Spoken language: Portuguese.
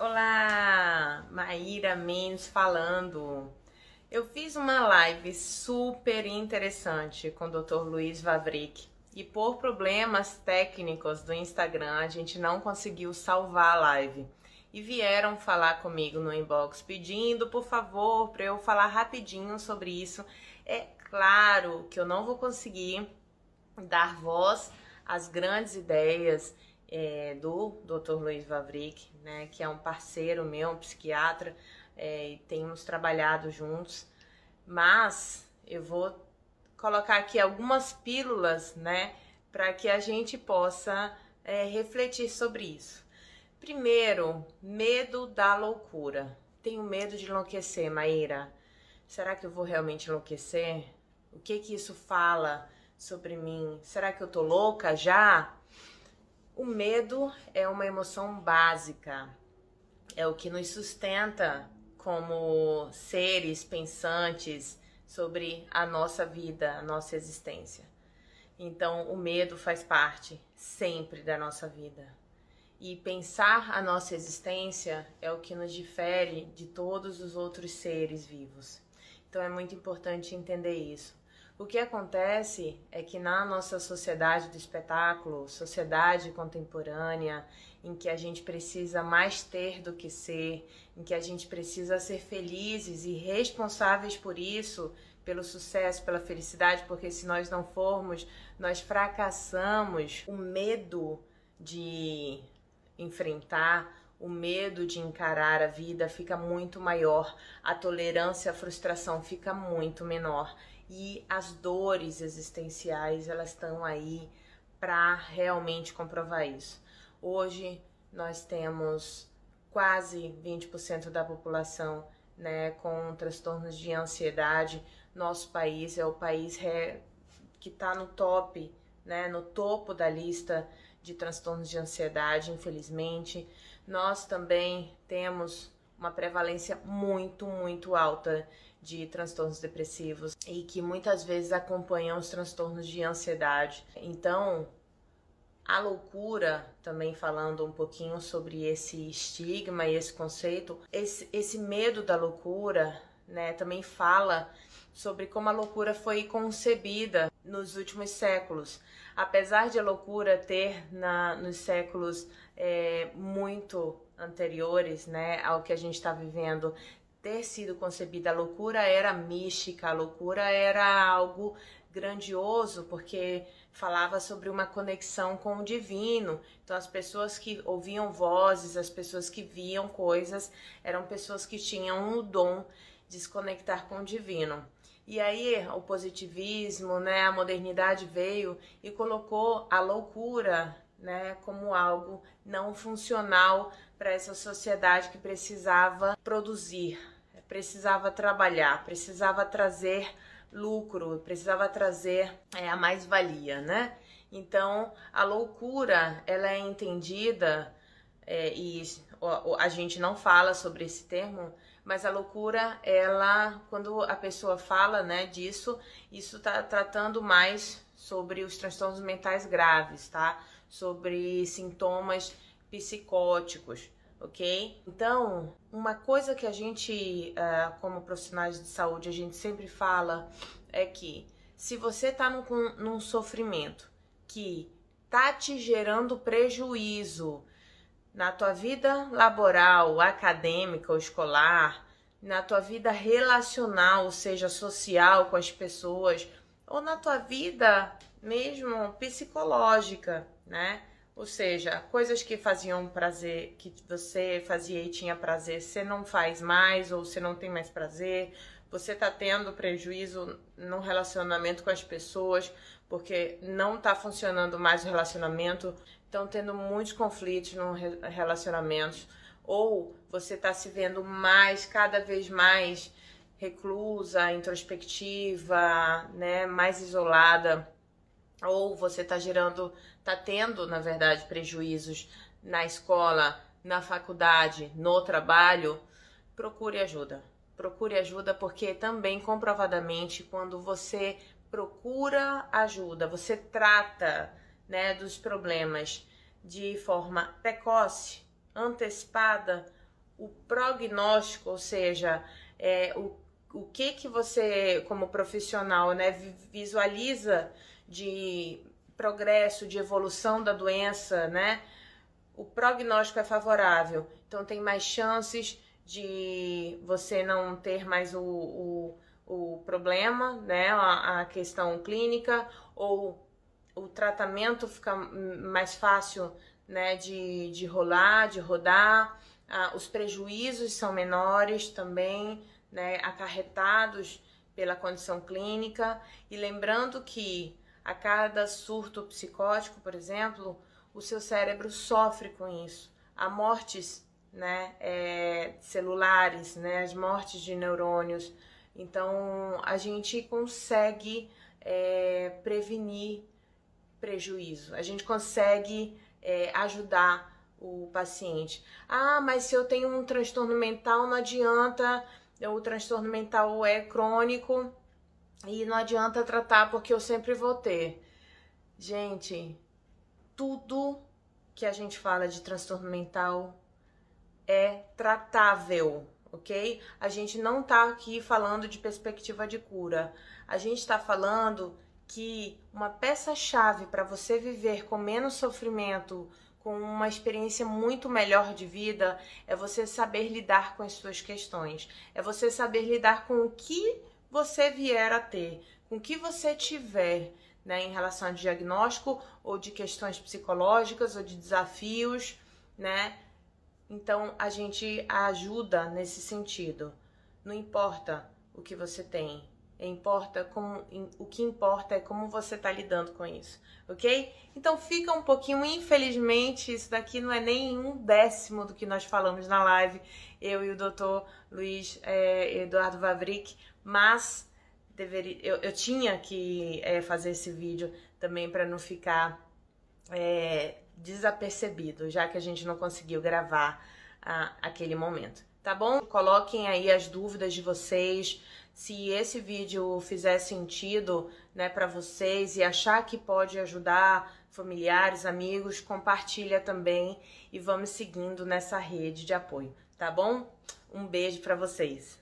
Olá, Maíra Mendes falando. Eu fiz uma live super interessante com o Dr. Luiz Vavrick e por problemas técnicos do Instagram a gente não conseguiu salvar a live. E vieram falar comigo no inbox pedindo, por favor, para eu falar rapidinho sobre isso. É claro que eu não vou conseguir dar voz às grandes ideias do Dr. Luiz Vavrick, né, que é um parceiro meu, um psiquiatra, e temos trabalhado juntos, mas eu vou colocar aqui algumas pílulas, né, para que a gente possa refletir sobre isso. Primeiro, medo da loucura. Tenho medo de enlouquecer, Maíra. Será que eu vou realmente enlouquecer? O que isso fala sobre mim? Será que eu tô louca já? O medo é uma emoção básica, é o que nos sustenta como seres pensantes sobre a nossa vida, a nossa existência. Então, o medo faz parte sempre da nossa vida. E pensar a nossa existência é o que nos difere de todos os outros seres vivos. Então, é muito importante entender isso. O que acontece é que na nossa sociedade do espetáculo, sociedade contemporânea, em que a gente precisa mais ter do que ser, em que a gente precisa ser felizes e responsáveis por isso, pelo sucesso, pela felicidade, porque se nós não formos, nós fracassamos. O medo de enfrentar, o medo de encarar a vida fica muito maior, a tolerância à frustração fica muito menor. E as dores existenciais, elas estão aí para realmente comprovar isso. Hoje nós temos quase 20% da população, né, com transtornos de ansiedade. Nosso país é o país que está no top, né, no topo da lista de transtornos de ansiedade, infelizmente. Nós também temos uma prevalência muito alta de transtornos depressivos e que muitas vezes acompanham os transtornos de ansiedade. Então, a loucura, também falando um pouquinho sobre esse estigma e esse conceito, esse medo da loucura, né, também fala sobre como a loucura foi concebida nos últimos séculos. Apesar de a loucura ter nos séculos muito anteriores, né, ao que a gente está vivendo, ter sido concebida, a loucura era mística, a loucura era algo grandioso, porque falava sobre uma conexão com o divino. Então as pessoas que ouviam vozes, as pessoas que viam coisas, eram pessoas que tinham o dom de se conectar com o divino. E aí o positivismo, né, a modernidade veio e colocou a loucura, né, como algo não funcional para essa sociedade que precisava produzir, precisava trabalhar, precisava trazer lucro, precisava trazer a mais-valia, né? Então, a loucura, ela é entendida, e a gente não fala sobre esse termo, mas a loucura, ela, quando a pessoa fala, né, disso, isso tá tratando mais sobre os transtornos mentais graves, tá? Sobre sintomas psicóticos, ok? Então, uma coisa que a gente, como profissionais de saúde, a gente sempre fala é que se você tá num sofrimento que tá te gerando prejuízo na tua vida laboral, acadêmica ou escolar, na tua vida relacional, seja social com as pessoas, ou na tua vida mesmo psicológica, né? Ou seja, coisas que faziam prazer, que você fazia e tinha prazer, você não faz mais ou você não tem mais prazer, você tá tendo prejuízo no relacionamento com as pessoas, porque não tá funcionando mais o relacionamento, estão tendo muitos conflitos no relacionamentos, ou você tá se vendo mais, cada vez mais reclusa, introspectiva, né, mais isolada, ou você tá tendo, na verdade, prejuízos na escola, na faculdade, no trabalho, procure ajuda. Procure ajuda porque também comprovadamente quando você procura ajuda, você trata, né, dos problemas de forma precoce, antecipada, o prognóstico, ou seja, o que você, como profissional, né, visualiza de progresso, de evolução da doença, né? O prognóstico é favorável, então tem mais chances de você não ter mais o problema, né? A questão clínica, ou o tratamento fica mais fácil, né? De rolar, de rodar, os prejuízos são menores também, né? Acarretados pela condição clínica. E lembrando que a cada surto psicótico, por exemplo, o seu cérebro sofre com isso. Há mortes, né, celulares, né, as mortes de neurônios. Então, a gente consegue prevenir prejuízo. A gente consegue ajudar o paciente. Ah, mas se eu tenho um transtorno mental, não adianta, o transtorno mental é crônico e não adianta tratar porque eu sempre vou ter. Gente, tudo que a gente fala de transtorno mental é tratável, ok? A gente não tá aqui falando de perspectiva de cura. A gente tá falando que uma peça-chave para você viver com menos sofrimento, com uma experiência muito melhor de vida, é você saber lidar com as suas questões. É você saber lidar com o que você vier a ter, com o que você tiver, né, em relação a diagnóstico ou de questões psicológicas ou de desafios, né? Então a gente ajuda nesse sentido. Não importa o que você tem, o que importa é como você está lidando com isso, ok? Então fica um pouquinho, infelizmente, isso daqui não é nem 1/10 do que nós falamos na live, eu e o Dr. Luiz Eduardo Vavrick, mas eu tinha que fazer esse vídeo também para não ficar desapercebido, já que a gente não conseguiu gravar aquele momento, tá bom? Coloquem aí as dúvidas de vocês, se esse vídeo fizer sentido, né, para vocês e achar que pode ajudar familiares, amigos, compartilha também e vamos seguindo nessa rede de apoio, tá bom? Um beijo para vocês.